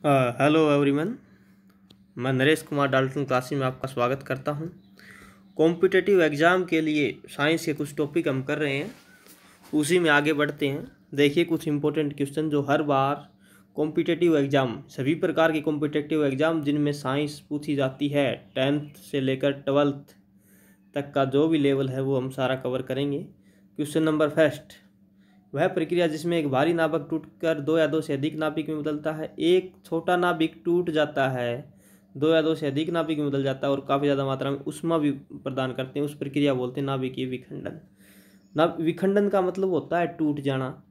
Hello everyone. मैं Naresh Kumar Dalton classy में आपका स्वागत करता हूं। कॉम्पिटिटिव एग्ज़ाम के लिए साइंस के कुछ टॉपिक हम कर रहे हैं, उसी में आगे बढ़ते हैं। देखिए कुछ इंपॉर्टेंट क्वेश्चन जो हर बार कॉम्पिटिटिव एग्ज़ाम, सभी प्रकार के कॉम्पिटिटिव एग्ज़ाम जिनमें साइंस पूछी जाती है, 10th से लेकर 12th तक का जो भी लेवल है वो हम सारा कवर करेंगे। क्वेश्चन नंबर फर्स्ट, वह प्रक्रिया जिसमें एक भारी नाभिक टूटकर दो या दो से अधिक नाभिक में बदलता है। एक छोटा नाभिक टूट जाता है, दो या दो से अधिक नाभिक में बदल जाता है और काफ़ी ज़्यादा मात्रा में ऊष्मा भी प्रदान करते हैं, उस प्रक्रिया बोलते हैं नाभिकीय विखंडन। विखंडन का मतलब होता है टूट जाना,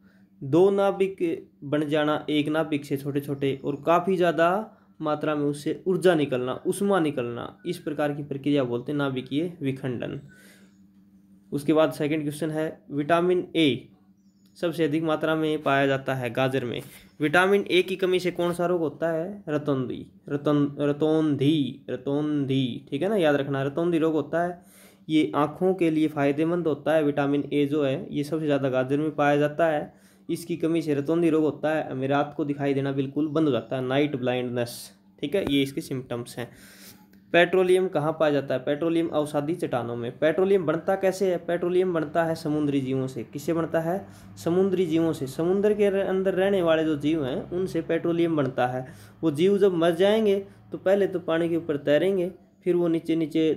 दो नाभिक बन जाना एक नाभिक से छोटे छोटे और काफ़ी ज़्यादा मात्रा में उससे ऊर्जा निकलना, ऊष्मा निकलना, इस प्रकार की प्रक्रिया बोलते हैं नाभिकीय विखंडन। उसके बाद सेकंड क्वेश्चन है, विटामिन ए सबसे अधिक मात्रा में पाया जाता है गाजर में। विटामिन ए की कमी से कौन सा रोग होता है? रतौंधी, ठीक है ना, याद रखना, रतौंधी रोग होता है। ये आँखों के लिए फ़ायदेमंद होता है। विटामिन ए जो है ये सबसे ज़्यादा गाजर में पाया जाता है। इसकी कमी से रतौंधी रोग होता है, हमें रात को दिखाई देना बिल्कुल बंद हो जाता है, नाइट ब्लाइंडनेस, ठीक है, ये इसके सिम्टम्स हैं। पेट्रोलियम कहाँ पाया जाता है? पेट्रोलियम अवसादी चट्टानों में। पेट्रोलियम बनता कैसे है? पेट्रोलियम बनता है समुद्री जीवों से। किससे बनता है? समुद्री जीवों से। समुद्र के अंदर रहने वाले जो जीव हैं उनसे पेट्रोलियम बनता है। वो जीव जब मर जाएंगे तो पहले तो पानी के ऊपर तैरेंगे, फिर वो नीचे नीचे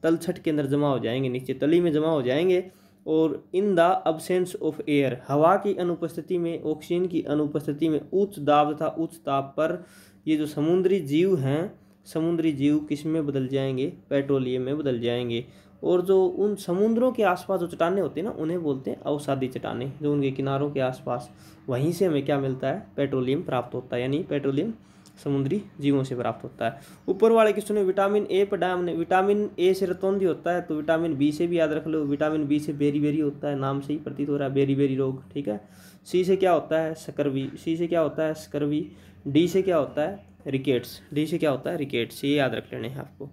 तलछट के अंदर जमा हो जाएंगे, नीचे तली में जमा हो जाएंगे, और in the absence of air, हवा की अनुपस्थिति में, ऑक्सीजन की अनुपस्थिति में, उच्च दाब तथा उच्च ताप पर ये जो समुद्री जीव हैं, समुद्री जीव किस में बदल जाएंगे? पेट्रोलियम में बदल जाएंगे। और जो उन समुद्रों के आसपास जो चट्टानें होती हैं ना, उन्हें बोलते हैं अवसादी चट्टानें। जो उनके किनारों के आसपास, वहीं से हमें क्या मिलता है? पेट्रोलियम प्राप्त होता है, यानी पेट्रोलियम समुद्री जीवों से प्राप्त होता है। ऊपर वाले क्वेश्चन में विटामिन ए पढ़ा हमने, विटामिन ए से रतौंधी होता है, तो विटामिन बी से भी याद रख लो, विटामिन बी से बेरी बेरी होता है, नाम से ही प्रतीत हो रहा है, बेरी बेरी रोग, ठीक है। सी से क्या होता है? स्कर्वी, सी से क्या होता है? स्कर्वी। डी से क्या होता है? रिकेट्स, डी से क्या होता है? रिकेट्स, ये याद रख लेने हैं आपको।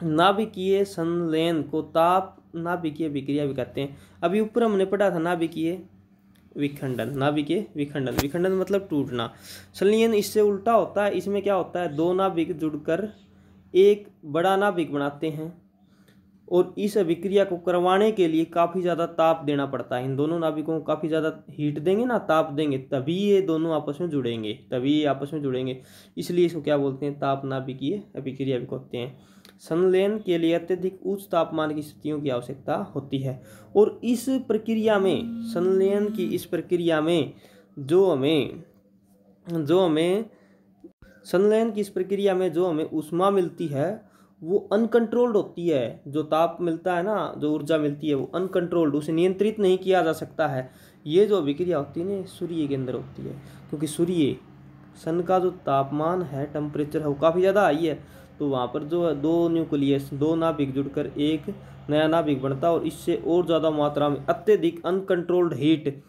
नाभिकीय संलयन को ताप नाभिकीय विक्रिया भी कहते हैं। अभी ऊपर हमने पढ़ा था नाभिकीय विखंडन, नाभिकीय विखंडन, विखंडन मतलब टूटना। संलयन इससे उल्टा होता है। इसमें क्या होता है? दो नाभिक जुड़कर एक बड़ा नाभिक बनाते हैं, और इस अभिक्रिया को करवाने के लिए काफ़ी ज़्यादा ताप देना पड़ता है। इन दोनों नाभिकों को काफ़ी ज़्यादा हीट देंगे ना, ताप देंगे, तभी ये दोनों आपस में जुड़ेंगे, तभी ये आपस में जुड़ेंगे। इसलिए इसको क्या बोलते हैं? ताप नाभिकीय अभिक्रिया भी कहते हैं। संलयन के लिए अत्यधिक उच्च तापमान की स्थितियों की आवश्यकता होती है, और इस प्रक्रिया में, संलयन की इस प्रक्रिया में जो हमें संलयन की इस प्रक्रिया में जो हमें ऊष्मा मिलती है वो अनकंट्रोल्ड होती है। जो ताप मिलता है ना, जो ऊर्जा मिलती है, वो अनकंट्रोल्ड, उसे नियंत्रित नहीं किया जा सकता है। ये जो अभिक्रिया होती है ना, सूर्य के अंदर होती है, क्योंकि सूर्य, सन का जो तापमान है, टेम्परेचर है, वो काफ़ी ज़्यादा हाई है। तो वहाँ पर जो दो न्यूक्लियस, दो नाभिक जुड़कर एक नया नाभिक बनता है, और इससे और ज़्यादा मात्रा में अत्यधिक अनकंट्रोल्ड हीट,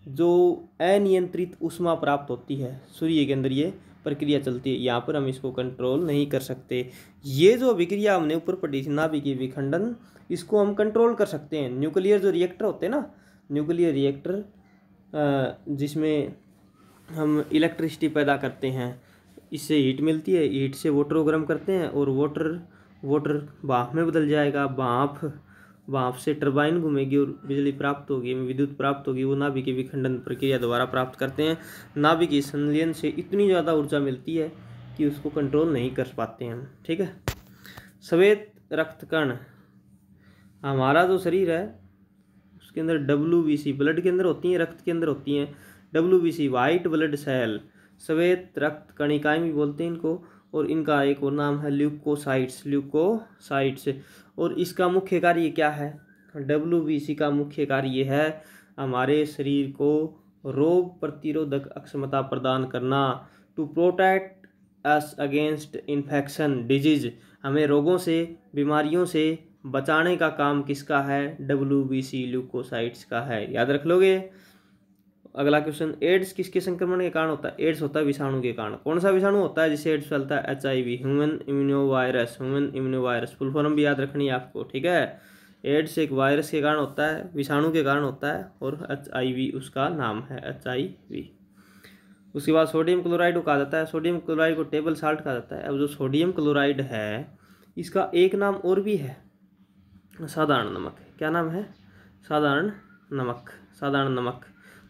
जो अनियंत्रित ऊष्मा प्राप्त होती है, सूर्य के अंदर ये प्रक्रिया चलती है। यहाँ पर हम इसको कंट्रोल नहीं कर सकते। ये जो अभिक्रिया हमने ऊपर पढ़ी थी, नाभिकीय विखंडन, इसको हम कंट्रोल कर सकते हैं। न्यूक्लियर जो रिएक्टर होते हैं ना, न्यूक्लियर रिएक्टर जिसमें हम इलेक्ट्रिसिटी पैदा करते हैं, इससे हीट मिलती है, हीट से वाटर को गर्म करते हैं, और वाटर भाप में बदल जाएगा। भाप से टरबाइन घूमेगी और बिजली प्राप्त होगी, विद्युत प्राप्त होगी, वो नाभिकीय विखंडन प्रक्रिया द्वारा प्राप्त करते हैं। नाभिकीय संलयन से इतनी ज़्यादा ऊर्जा मिलती है कि उसको कंट्रोल नहीं कर पाते हैं, ठीक है। श्वेत रक्त कण, हमारा जो शरीर है उसके अंदर WBC, ब्लड के अंदर होती हैं, रक्त के अंदर होती हैं, WBC वाइट ब्लड सेल, श्वेत रक्त कणिकाएं भी बोलते हैं इनको, और इनका एक और नाम है ल्यूकोसाइट्स। और इसका मुख्य कार्य क्या है? WBC का मुख्य कार्य है हमारे शरीर को रोग प्रतिरोधक अक्षमता प्रदान करना, to protect us against infection disease, हमें रोगों से, बीमारियों से बचाने का काम किसका है? WBC ल्यूकोसाइट्स का है, याद रख लोगे। अगला क्वेश्चन, एड्स किसके संक्रमण के कारण होता है? एड्स होता है विषाणु के कारण। कौन सा विषाणु होता है जिससे एड्स फैलता है? HIV, ह्यूमन इम्यूनोवायरस, फुल फॉर्म भी याद रखनी है आपको, ठीक है। एड्स एक वायरस के कारण होता है, विषाणु के कारण होता है, और HIV उसका नाम है, HIV। उसके बाद सोडियम क्लोराइड को कहा जाता है, सोडियम क्लोराइड को टेबल साल्ट कहा जाता है। अब जो सोडियम क्लोराइड है इसका एक नाम और भी है, साधारण नमक। क्या नाम है? साधारण नमक। साधारण नमक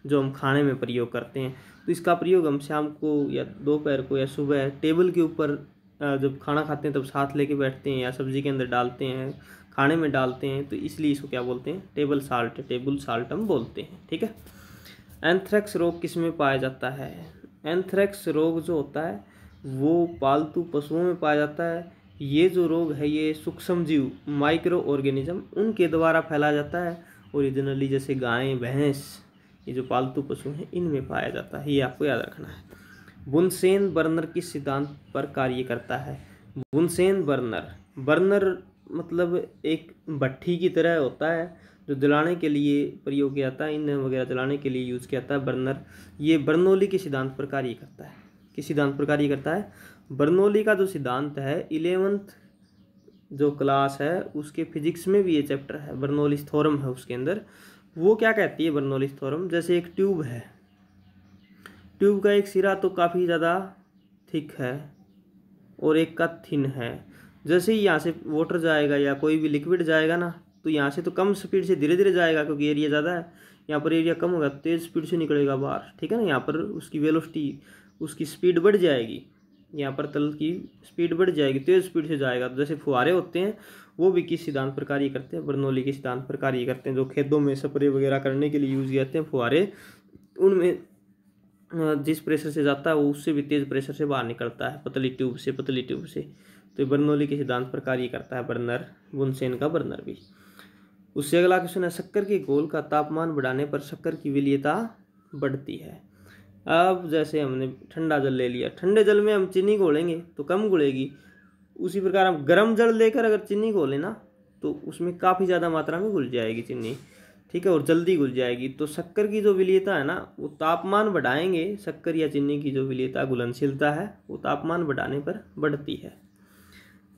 जो हम खाने में प्रयोग करते हैं, तो इसका प्रयोग हम शाम को या दोपहर को या सुबह टेबल के ऊपर जब खाना खाते हैं तब साथ लेके बैठते हैं, या सब्जी के अंदर डालते हैं, खाने में डालते हैं, तो इसलिए इसको क्या बोलते हैं? टेबल साल्ट, टेबल साल्ट हम बोलते हैं। ठीक है। एंथ्रेक्स रोग किस में पाया जाता है? एंथ्रेक्स रोग जो होता है वो पालतू पशुओं में पाया जाता है। ये जो रोग है ये सूक्ष्म जीव, माइक्रो ऑर्गेनिज्म, उनके द्वारा फैलाया जाता है। ओरिजिनली जैसे गाय, भैंस, ये जो पालतू पशु हैं इनमें पाया जाता है। ये आपको याद रखना है। बुनसेन बर्नर किस सिद्धांत पर कार्य करता है? बुनसेन बर्नर, बर्नर मतलब एक भट्ठी की तरह होता है जो जलाने के लिए प्रयोग किया जाता है, ईंधन वगैरह जलाने के लिए यूज़ किया जाता है बर्नर। ये बर्नौली के सिद्धांत पर कार्य करता है। किस सिद्धांत पर कार्य करता है? बर्नौली का जो सिद्धांत है 11th जो क्लास है उसके फिजिक्स में भी ये चैप्टर है, बर्नौलीज थ्योरम है उसके अंदर। वो क्या कहती है बर्नौलीज थ्योरम? जैसे एक ट्यूब है, ट्यूब का एक सिरा तो काफ़ी ज़्यादा थिक है और एक का थिन है। जैसे ही यहाँ से वाटर जाएगा या कोई भी लिक्विड जाएगा ना, तो यहाँ से तो कम स्पीड से धीरे धीरे जाएगा क्योंकि एरिया ज़्यादा है। यहाँ पर एरिया कम होगा, तेज़ स्पीड से निकलेगा बाहर। ठीक है ना, यहाँ पर उसकी वेलोसिटी, उसकी स्पीड बढ़ जाएगी, यहाँ पर तल की स्पीड बढ़ जाएगी, तेज़ स्पीड से जाएगा। तो जैसे फुहारे होते हैं वो भी किस सिद्धांत पर कार्य करते हैं? बर्नौली के सिद्धांत पर कार्य करते हैं। जो खेतों में स्प्रे वगैरह करने के लिए यूज़ किए जाते हैं फुहारे, उनमें जिस प्रेशर से जाता है वो उससे भी तेज़ प्रेशर से बाहर निकलता है, पतली ट्यूब से, पतली ट्यूब से। तो बर्नौली के सिद्धांत पर कार्य करता है बर्नर, बुनसेन का बर्नर भी। उससे अगला क्वेश्चन है, शक्कर के घोल का तापमान बढ़ाने पर शक्कर की विलीयता बढ़ती है। अब जैसे हमने ठंडा जल ले लिया, ठंडे जल में हम चीनी घोलेंगे तो कम घुलेगी। उसी प्रकार हम गर्म जल लेकर अगर चीनी घोलें ना तो उसमें काफ़ी ज़्यादा मात्रा में घुल जाएगी चीनी। ठीक है, और जल्दी घुल जाएगी। तो शक्कर की जो विलीयता है ना वो तापमान बढ़ाएंगे, शक्कर या चीनी की जो विलीयता, घुलनशीलता है, वो तापमान बढ़ाने पर बढ़ती है।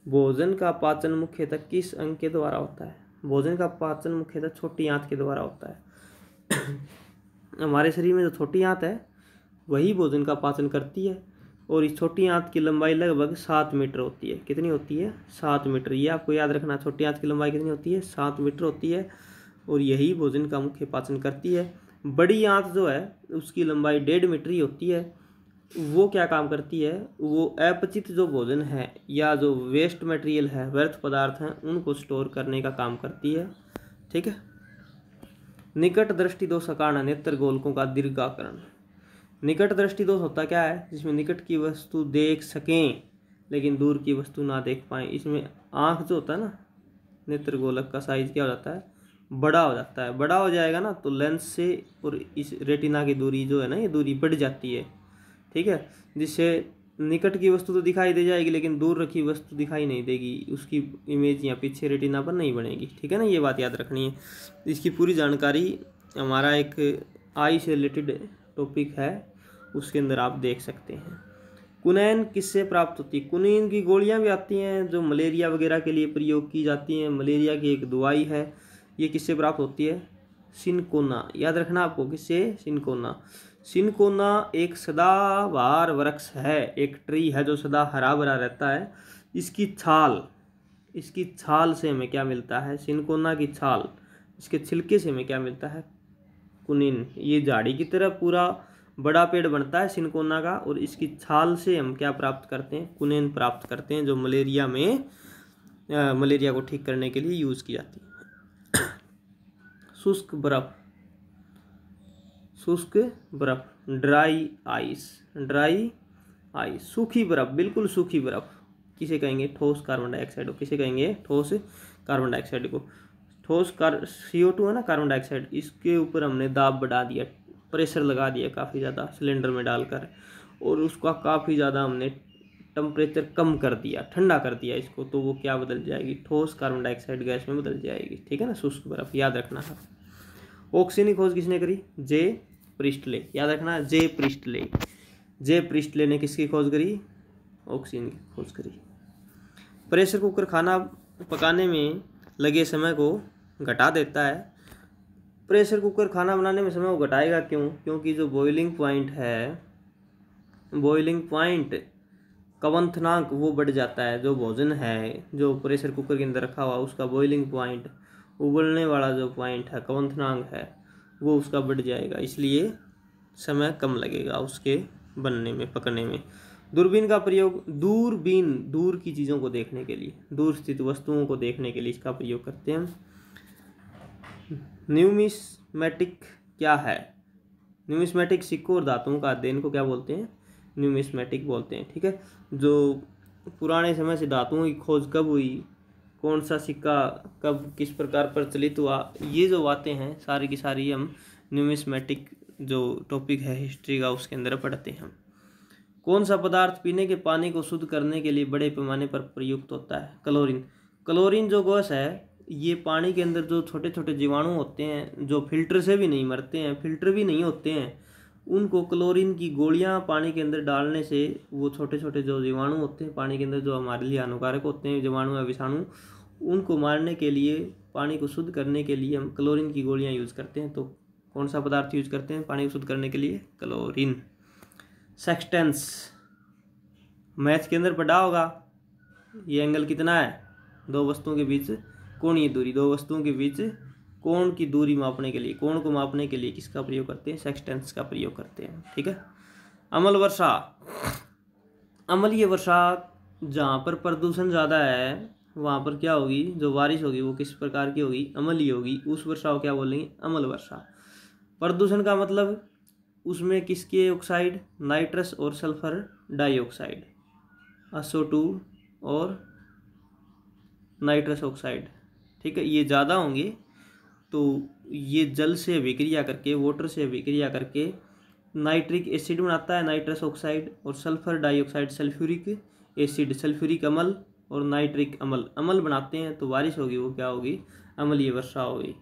भोजन का पाचन मुख्यतः किस अंग के द्वारा होता है? भोजन का पाचन मुख्यतः छोटी आंत के द्वारा होता है। हमारे शरीर में जो छोटी आंत है वही भोजन का पाचन करती है, और इस छोटी आंत की लंबाई लगभग 7 मीटर होती है। कितनी होती है? 7 मीटर। ये आपको याद रखना, छोटी आंत की लंबाई कितनी होती है? 7 मीटर होती है, और यही भोजन का मुख्य पाचन करती है। बड़ी आंत जो है उसकी लंबाई 1.5 मीटर ही होती है। वो क्या काम करती है? वो अपचित जो भोजन है या जो वेस्ट मटेरियल है, व्यर्थ पदार्थ हैं, उनको स्टोर करने का काम करती है। ठीक है। निकट दृष्टि दोष का कारण नेत्र गोलकों का दीर्घाकरण। निकट दृष्टि दोष होता क्या है? जिसमें निकट की वस्तु देख सकें लेकिन दूर की वस्तु ना देख पाएं। इसमें आँख जो होता है ना, नेत्र गोलक का साइज क्या हो जाता है? बड़ा हो जाता है। बड़ा हो जाएगा ना तो लेंस से और इस रेटिना की दूरी जो है ना, ये दूरी बढ़ जाती है। ठीक है, जिससे निकट की वस्तु तो दिखाई दे जाएगी लेकिन दूर रखी वस्तु दिखाई नहीं देगी, उसकी इमेज यहाँ पीछे रेटिना पर नहीं बनेगी। ठीक है ना, ये बात याद रखनी है। इसकी पूरी जानकारी हमारा एक आई से रिलेटेड टॉपिक है, उसके अंदर आप देख सकते हैं। कुनैन किससे प्राप्त होती है? कुनीन की गोलियां भी आती हैं जो मलेरिया वगैरह के लिए प्रयोग की जाती हैं। मलेरिया की एक दवाई है, ये किससे प्राप्त होती है? सिनकोना। याद रखना आपको, किससे? सिनकोना। सिनकोना एक सदाबहार वृक्ष है, एक ट्री है जो सदा हरा भरा रहता है। इसकी छाल से हमें क्या मिलता है? सिनकोना की छाल, इसके छिलके से हमें क्या मिलता है? कुनीन। ये झाड़ी की तरह पूरा बड़ा पेड़ बनता है सिनकोना का, और इसकी छाल से हम क्या प्राप्त करते हैं? कुनीन प्राप्त करते हैं, जो मलेरिया में मलेरिया को ठीक करने के लिए यूज की जाती है। शुष्क बर्फ, शुष्क बर्फ, ड्राई आइस, ड्राई आइस, सूखी बर्फ, बिल्कुल सूखी बर्फ किसे कहेंगे? ठोस कार्बन डाइऑक्साइड को। किसे कहेंगे? ठोस कार्बन डाइऑक्साइड को। ठोस CO2 है ना, कार्बन डाइऑक्साइड, इसके ऊपर हमने दाब बढ़ा दिया, प्रेशर लगा दिया काफ़ी ज़्यादा सिलेंडर में डालकर, और उसका काफ़ी ज़्यादा हमने टेम्परेचर कम कर दिया, ठंडा कर दिया इसको, तो वो क्या बदल जाएगी? ठोस कार्बन डाइऑक्साइड गैस में बदल जाएगी। ठीक है ना, शुष्क बर्फ, याद रखना है। ऑक्सीजन की खोज किसने करी? जे प्रिस्टले। याद रखना, जे प्रिस्टले। जे प्रिस्टले ने किसकी खोज करी? ऑक्सीजन की खोज करी। प्रेशर कुकर खाना पकाने में लगे समय को घटा देता है। प्रेशर कुकर खाना बनाने में समय को घटाएगा क्यों? क्योंकि जो बॉइलिंग पॉइंट है बॉइलिंग पॉइंट, क्वथनांक वो बढ़ जाता है। जो भोजन है जो प्रेशर कुकर के अंदर रखा हुआ उसका बॉइलिंग पॉइंट, उबलने वाला जो पॉइंट है क्वथनांक है वो उसका बढ़ जाएगा, इसलिए समय कम लगेगा उसके बनने में, पकने में। दूरबीन का प्रयोग, दूरबीन दूर की चीज़ों को देखने के लिए, दूर स्थित वस्तुओं को देखने के लिए इसका प्रयोग करते हैं। न्यूमिस्मेटिक क्या है? न्यूमिस्मेटिक सिक्कों और धातुओं का अध्ययन को क्या बोलते हैं? न्यूमिस्मेटिक बोलते हैं। ठीक है, जो पुराने समय से धातुओं की खोज कब हुई, कौन सा सिक्का कब किस प्रकार प्रचलित हुआ, ये जो बातें हैं सारी की सारी हम न्यूमिस्मेटिक जो टॉपिक है हिस्ट्री का उसके अंदर पढ़ते हैं। कौन सा पदार्थ पीने के पानी को शुद्ध करने के लिए बड़े पैमाने पर प्रयुक्त होता है? क्लोरीन। क्लोरीन जो गैस है ये पानी के अंदर जो छोटे छोटे जीवाणु होते हैं जो फिल्टर से भी नहीं मरते हैं, फिल्टर भी नहीं होते हैं, उनको क्लोरीन की गोलियां पानी के अंदर डालने से वो छोटे छोटे जो जीवाणु होते हैं पानी के अंदर जो हमारे लिए हानिकारक होते हैं जीवाणु या विषाणु, उनको मारने के लिए, पानी को शुद्ध करने के लिए हम क्लोरीन की गोलियां यूज़ करते हैं। तो कौन सा पदार्थ यूज करते हैं पानी को शुद्ध करने के लिए? क्लोरीन। सेक्सटेंस, मैथ के अंदर पढ़ा होगा, ये एंगल कितना है? दो वस्तुओं के बीच कोणीय दूरी, दो वस्तुओं के बीच कोण की दूरी मापने के लिए, कोण को मापने के लिए किसका प्रयोग करते हैं? सेक्सटेंस का प्रयोग करते हैं। ठीक है। अम्ल वर्षा, अम्लीय वर्षा जहाँ पर प्रदूषण ज़्यादा है वहाँ पर क्या होगी? जो बारिश होगी वो किस प्रकार की होगी? अम्लीय होगी। उस वर्षा को क्या बोलेंगे? अम्ल वर्षा। प्रदूषण का मतलब उसमें किसके ऑक्साइड? नाइट्रस और सल्फर डाइऑक्साइड, SO2 और नाइट्रस ऑक्साइड। ठीक है, ये ज़्यादा होंगे तो ये जल से अभिक्रिया करके, वाटर से अभिक्रिया करके नाइट्रिक एसिड बनाता है नाइट्रस ऑक्साइड, और sulphur dioxide sulphuric acid, sulphuric अम्ल और नाइट्रिक अम्ल बनाते हैं। तो बारिश होगी वो क्या होगी? अम्लीय वर्षा होगी।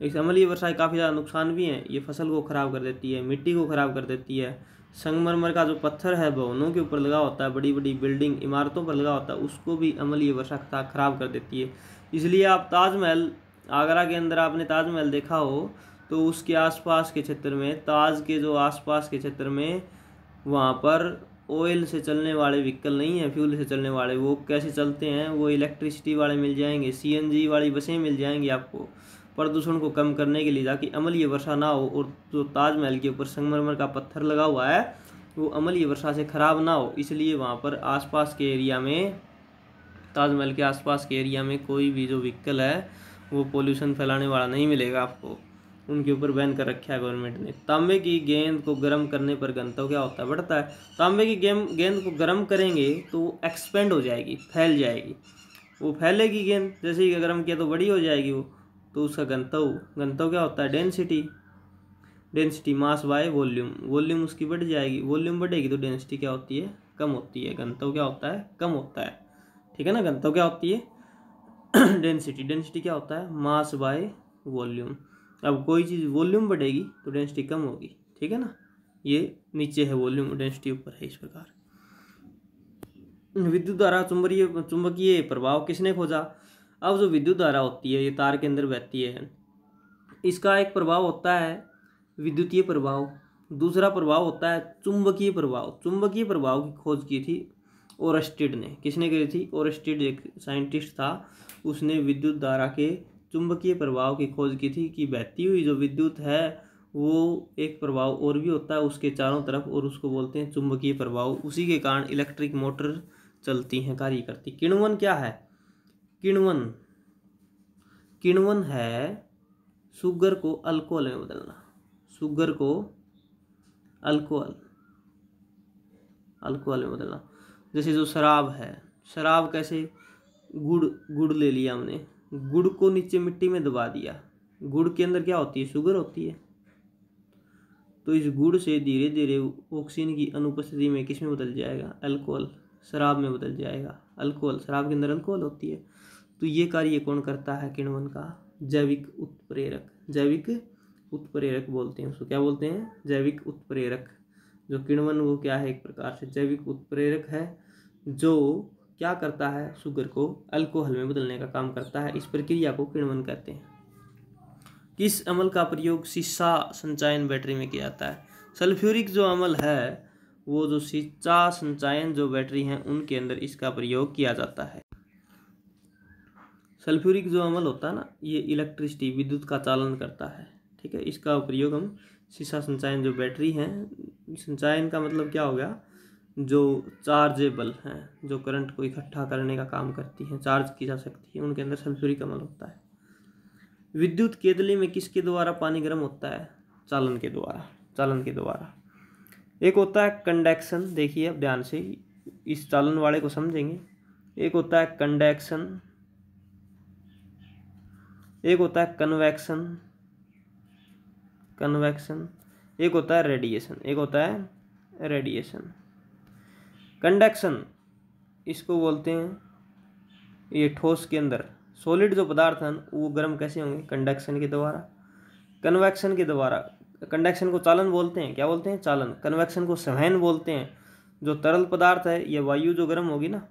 इस अम्लीय वर्षा के काफ़ी ज़्यादा नुकसान भी हैं। ये फसल को ख़राब कर देती है, मिट्टी को ख़राब कर देती है। संगमरमर का जो पत्थर है भवनों के ऊपर लगा होता है, बड़ी बड़ी बिल्डिंग इमारतों पर लगा होता है, उसको भी अम्लीय वर्षा ख़राब कर देती है। इसलिए आप ताजमहल, आगरा के अंदर आपने ताजमहल देखा हो तो उसके आसपास के क्षेत्र में, ताज के जो आसपास के क्षेत्र में, वहाँ पर ऑयल से चलने वाले व्हीकल नहीं है, फ्यूल से चलने वाले, वो कैसे चलते हैं? वो इलेक्ट्रिसिटी वाले मिल जाएंगे, CNG वाली बसें मिल जाएंगी आपको, प्रदूषण को कम करने के लिए, ताकि अम्लीय वर्षा ना हो। और जो ताजमहल के ऊपर संगमरमर का पत्थर लगा हुआ है वो अम्लीय वर्षा से ख़राब ना हो, इसलिए वहाँ पर आसपास के एरिया में, ताजमहल के आसपास के एरिया में कोई भी जो व्हीकल है वो पोल्यूशन फैलाने वाला नहीं मिलेगा आपको। उनके ऊपर बैन कर रखा है गवर्नमेंट ने। तांबे की गेंद को गर्म करने पर घनत्व क्या होता है? बढ़ता है। तांबे की गेंद को गर्म करेंगे तो वो एक्सपेंड हो जाएगी, फैल जाएगी, वो फैलेगी गेंद, जैसे ही गर्म किया तो बड़ी हो जाएगी वो, तो उसका घनत्व क्या होता है? डेंसिटी मास बाय वॉल्यूम उसकी बढ़ जाएगी, वॉल्यूम बढ़ेगी तो डेंसिटी क्या होती है? कम होती है। घनत्व क्या होता है? कम होता है। ठीक है ना, घनत्व क्या होती है? डेंसिटी क्या होता है? Mass by volume. अब कोई चीज़ वॉल्यूम बढ़ेगी तो डेंसिटी कम होगी। ठीक है ना, ये नीचे है वॉल्यूम, डेंसिटी ऊपर है, इस प्रकार। विद्युत धारा, चुंबकीय प्रभाव किसने खोजा? अब जो विद्युत धारा होती है ये तार के अंदर बहती है, इसका एक प्रभाव होता है विद्युतीय प्रभाव, दूसरा प्रभाव होता है चुंबकीय प्रभाव। चुंबकीय प्रभाव की खोज की थी ओरस्टेड ने। किसने करी थी? ओरस्टेड एक साइंटिस्ट था, उसने विद्युत धारा के चुंबकीय प्रभाव की खोज की थी कि बहती हुई जो विद्युत है वो एक प्रभाव और भी होता है उसके चारों तरफ, और उसको बोलते हैं चुंबकीय प्रभाव। उसी के कारण इलेक्ट्रिक मोटर चलती हैं, कार्य करती। किण्वन क्या है? किण्वन है शुगर को अल्कोहल में बदलना, शुगर को अल्कोहल में बदलना। जैसे जो शराब है, शराब कैसे? गुड़ ले लिया हमने, गुड़ को नीचे मिट्टी में दबा दिया, गुड़ के अंदर क्या होती है? शुगर होती है। तो इस गुड़ से धीरे धीरे ऑक्सीजन की अनुपस्थिति में किस में बदल जाएगा? अल्कोहल, शराब में बदल जाएगा। अल्कोहल, शराब के अंदर अल्कोहल होती है। तो ये कार्य कौन करता है किण्वन का? जैविक उत्प्रेरक। जैविक उत्प्रेरक बोलते हैं उसको, क्या बोलते हैं? जैविक उत्प्रेरक। जो किण्वन वो क्या है? एक प्रकार से जैविक उत्प्रेरक है, जो क्या करता है? शुगर को अल्कोहल में बदलने का काम करता है। इस प्रक्रिया को किण्वन कहते हैं। किस अम्ल का प्रयोग शीशा संचायन बैटरी में किया जाता है? सल्फ्यूरिक जो अम्ल है वो जो शिक्षा संचयन जो बैटरी हैं उनके अंदर इसका प्रयोग किया जाता है। सल्फ्यूरिक जो अम्ल होता है ना, ये इलेक्ट्रिसिटी विद्युत का चालन करता है, ठीक है। इसका प्रयोग हम शिक्षा संचयन जो बैटरी हैं, संचयन का मतलब क्या हो गया, जो चार्जेबल हैं, जो करंट को इकट्ठा करने का काम करती हैं, चार्ज की जा सकती है, उनके अंदर सल्फ्यूरिक अम्ल होता है। विद्युत केतली में किसके द्वारा पानी गर्म होता है? चालन के द्वारा, चालन के द्वारा। एक होता है कंडक्शन, देखिए अब ध्यान से इस चालन वाले को समझेंगे। एक होता है कंडक्शन, एक होता है कन्वेक्शन, कन्वेक्शन, एक होता है रेडिएशन, एक होता है रेडिएशन। कंडक्शन इसको बोलते हैं, ये ठोस के अंदर सॉलिड जो पदार्थ हैं वो गर्म कैसे होंगे? कंडक्शन के द्वारा। कन्वेक्शन के द्वारा, कंडक्शन को चालन बोलते हैं, क्या बोलते हैं? चालन। कन्वेक्शन को संवहन बोलते हैं। जो तरल पदार्थ है, ये वायु जो गर्म होगी ना,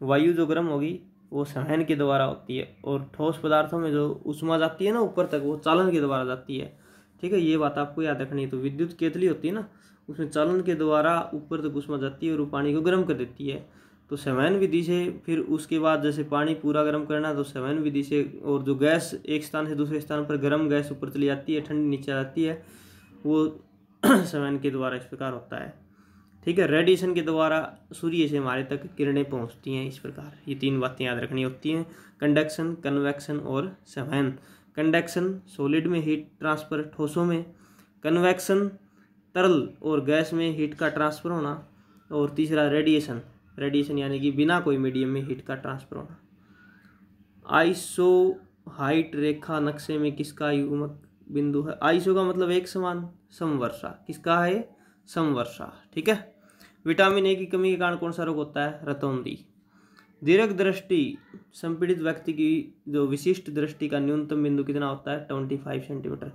वायु जो गर्म होगी वो संवहन के द्वारा होती है, और ठोस पदार्थों में जो ऊष्मा जाती है ना ऊपर तक, वो चालन के द्वारा जाती है, ठीक है। ये बात आपको याद रखनी है। तो विद्युत केतली होती है ना, उसमें चालन के द्वारा ऊपर तक ऊष्मा जाती है और वो पानी को गर्म कर देती है। तो संवहन विधि से फिर उसके बाद जैसे पानी पूरा गर्म करना, तो संवहन विधि से, और जो गैस एक स्थान से दूसरे स्थान पर गर्म गैस ऊपर चली जाती है, ठंडी नीचे आती है, वो संवहन के द्वारा इस प्रकार होता है, ठीक है। रेडिएशन के द्वारा सूर्य से हमारे तक किरणें पहुंचती हैं, इस प्रकार। ये तीन बातें याद रखनी होती हैं, कंडक्शन, कन्वेक्शन और संवहन। कंडक्शन सॉलिड में हीट ट्रांसफर, ठोसों में। कन्वेक्शन तरल और गैस में हीट का ट्रांसफर होना। और तीसरा रेडिएशन, रेडिएशन यानी कि बिना कोई मीडियम में हीट का ट्रांसफर होना। आइसो हाइट रेखा नक्शे में किसका युग्मक बिंदु है? आइसो का मतलब एक समान, समवर्षा, किसका है? समवर्षा, ठीक है। विटामिन ए की कमी के कारण कौन सा रोग होता है? रतौंधी। दीर्घ दृष्टि संपीड़ित व्यक्ति की जो विशिष्ट दृष्टि का न्यूनतम बिंदु कितना होता है? 25 सेंटीमीटर।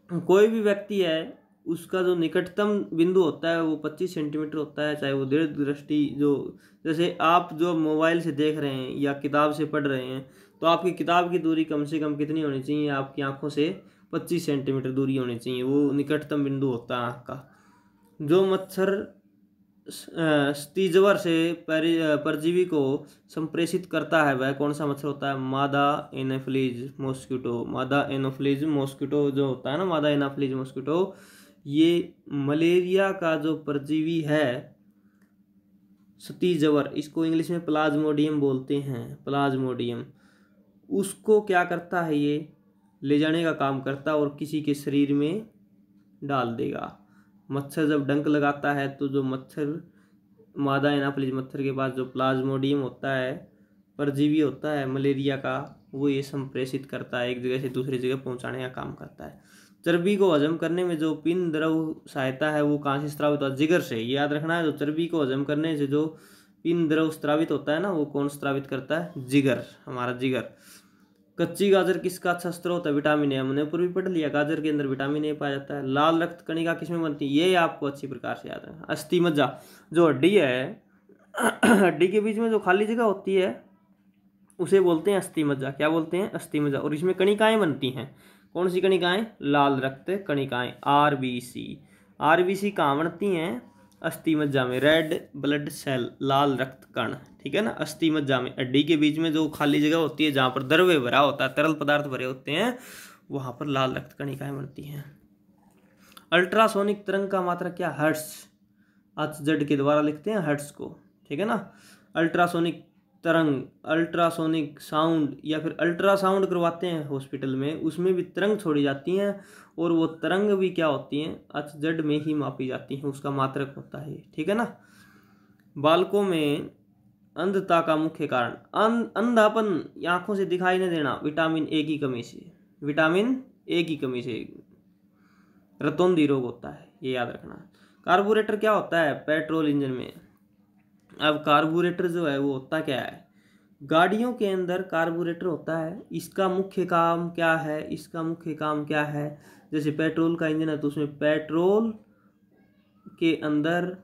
कोई भी व्यक्ति है उसका जो निकटतम बिंदु होता है वो 25 सेंटीमीटर होता है, चाहे वो दीर्घ दृष्टि, जो जैसे आप जो मोबाइल से देख रहे हैं या किताब से पढ़ रहे हैं, तो आपकी किताब की दूरी कम से कम कितनी होनी चाहिए? आपकी आंखों से 25 सेंटीमीटर दूरी होनी चाहिए, वो निकटतम बिंदु होता है आँख का। जो मच्छर स्तीजवर से परजीवी को संप्रेषित करता है वह कौन सा मच्छर होता है? मादा एनाफिलीज मॉस्किटो। मादा एनाफिलीज मॉस्किटो जो होता है ना, मादा एनाफिलीज मॉस्किटो, ये मलेरिया का जो परजीवी है स्तीजवर, इसको इंग्लिश में प्लाज्मोडियम बोलते हैं, प्लाज्मोडियम, उसको क्या करता है? ये ले जाने का काम करता है और किसी के शरीर में डाल देगा। मच्छर जब डंक लगाता है तो जो मच्छर, मादा एनाफिलीज मच्छर के पास जो प्लाज्मोडियम होता है, परजीवी होता है मलेरिया का, वो ये संप्रेषित करता है, एक जगह से दूसरी जगह पहुंचाने का काम करता है। चर्बी को हजम करने में जो पिंड द्रव सहायता है वो कहाँ से स्रावित होता है? जिगर से। ये याद रखना है, जो चर्बी को हजम करने से जो पिंड द्रव स्रावित होता है ना, वो कौन स्रावित करता है? जिगर, हमारा जिगर। कच्ची गाजर किसका अच्छा स्रोत है? Vitamin A. हमने ऊपर भी पढ़ लिया, गाजर के अंदर विटामिन ए पाया जाता है। लाल रक्त कणिका किसमें बनती है? ये आपको अच्छी प्रकार से याद है। अस्थि मज्जा, जो हड्डी है, हड्डी के बीच में जो खाली जगह होती है उसे बोलते हैं अस्थि मज्जा। क्या बोलते हैं? अस्थि मज्जा। और इसमें कणिकाएं बनती हैं, कौन सी कणिकाएं? लाल रक्त कणिकाएं, आरबीसी। आरबीसी कहाँ बनती हैं? अस्थि मज्जा में, रेड ब्लड सेल, लाल रक्त कण, ठीक है ना। अस्थि मज्जा में, हड्डी के बीच में जो खाली जगह होती है जहाँ पर द्रव्य भरा होता है, तरल पदार्थ भरे होते हैं, वहाँ पर लाल रक्त कणिकाएं बनती हैं। अल्ट्रासोनिक तरंग का मात्रक क्या? हर्ट्ज। HZ के द्वारा लिखते हैं हर्ट्ज को, ठीक है ना। अल्ट्रासोनिक तरंग, अल्ट्रासोनिक साउंड, या फिर अल्ट्रासाउंड करवाते हैं हॉस्पिटल में, उसमें भी तरंग छोड़ी जाती हैं, और वो तरंग भी क्या होती हैं? HZ में ही मापी जाती हैं, उसका मात्रक होता है, ठीक है ना। बालकों में अंधता का मुख्य कारण, अंधापन, आंखों से दिखाई नहीं देना, विटामिन ए की कमी से, विटामिन ए की कमी से रतौंधी रोग होता है, ये याद रखना। कार्बोरेटर क्या होता है पेट्रोल इंजन में? अब कार्बोरेटर जो है वो होता क्या है? गाड़ियों के अंदर कार्बोरेटर होता है, इसका मुख्य काम क्या है? इसका मुख्य काम क्या है? जैसे पेट्रोल का इंजन है तो उसमें पेट्रोल के अंदर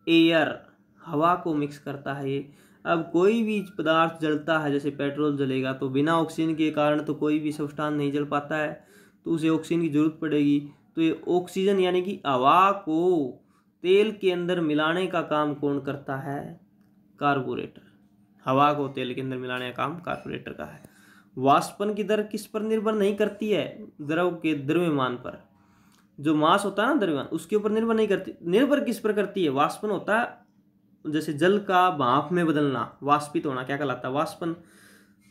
एयर, हवा को मिक्स करता है ये। अब कोई भी पदार्थ जलता है, जैसे पेट्रोल जलेगा तो बिना ऑक्सीजन के कारण तो कोई भी सब्सटेंस नहीं जल पाता है, तो उसे ऑक्सीजन की जरूरत पड़ेगी। तो ये ऑक्सीजन यानी कि हवा को तेल के अंदर मिलाने का काम कौन करता है? कार्बोरेटर। हवा को तेल के अंदर मिलाने का काम कार्बोरेटर का है। वाष्पन की दर किस पर निर्भर नहीं करती है? द्रव के द्रव्यमान पर। जो मास होता है ना द्रव्यमान, उसके ऊपर निर्भर नहीं करती। निर्भर किस पर करती है? वाष्पन होता है जैसे जल का भाप में बदलना, वाष्पित होना क्या कहलाता है? वाष्पन।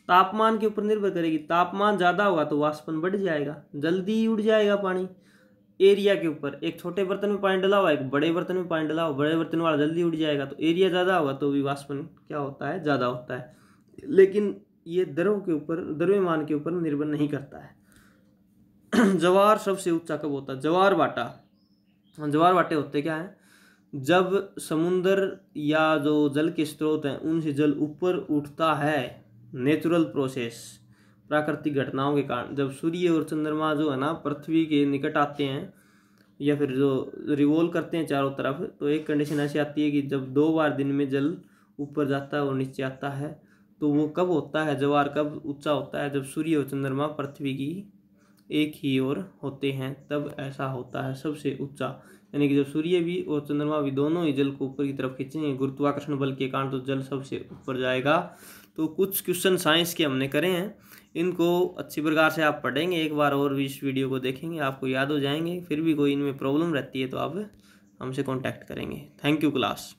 तापमान के ऊपर निर्भर करेगी। तापमान ज़्यादा होगा तो वाष्पन बढ़ जाएगा, जल्दी उड़ जाएगा पानी। एरिया के ऊपर, एक छोटे बर्तन में पानी डला हुआ, एक बड़े बर्तन में पानी डला हुआ, बड़े बर्तन वाला जल्दी उड़ जाएगा। तो एरिया ज़्यादा होगा तो भी वाष्पन क्या होता है? ज़्यादा होता है। लेकिन ये द्रव के ऊपर, द्रव्यमान के ऊपर निर्भर नहीं करता है। ज्वार सबसे ऊंचा कब होता है? ज्वार भाटा। ज्वार भाटे होते क्या है? जब समुद्र या जो जल के स्रोत हैं उनसे जल ऊपर उठता है, नेचुरल प्रोसेस, प्राकृतिक घटनाओं के कारण। जब सूर्य और चंद्रमा जो है ना पृथ्वी के निकट आते हैं या फिर जो रिवॉल्व करते हैं चारों तरफ, तो एक कंडीशन ऐसी आती है कि जब 2 बार दिन में जल ऊपर जाता है और नीचे आता है, तो वो कब होता है? ज्वार कब ऊंचा होता है? जब सूर्य और चंद्रमा पृथ्वी की एक ही ओर होते हैं, तब ऐसा होता है सबसे ऊंचा। यानी कि जब सूर्य भी और चंद्रमा भी दोनों ही जल को ऊपर की तरफ खींचेंगे गुरुत्वाकर्षण बल के कारण, तो जल सबसे ऊपर जाएगा। तो कुछ क्वेश्चन साइंस के हमने करे हैं, इनको अच्छी प्रकार से आप पढ़ेंगे, एक बार और भी इस वीडियो को देखेंगे, आपको याद हो जाएंगे। फिर भी कोई इनमें प्रॉब्लम रहती है तो आप हमसे कांटेक्ट करेंगे। Thank you class.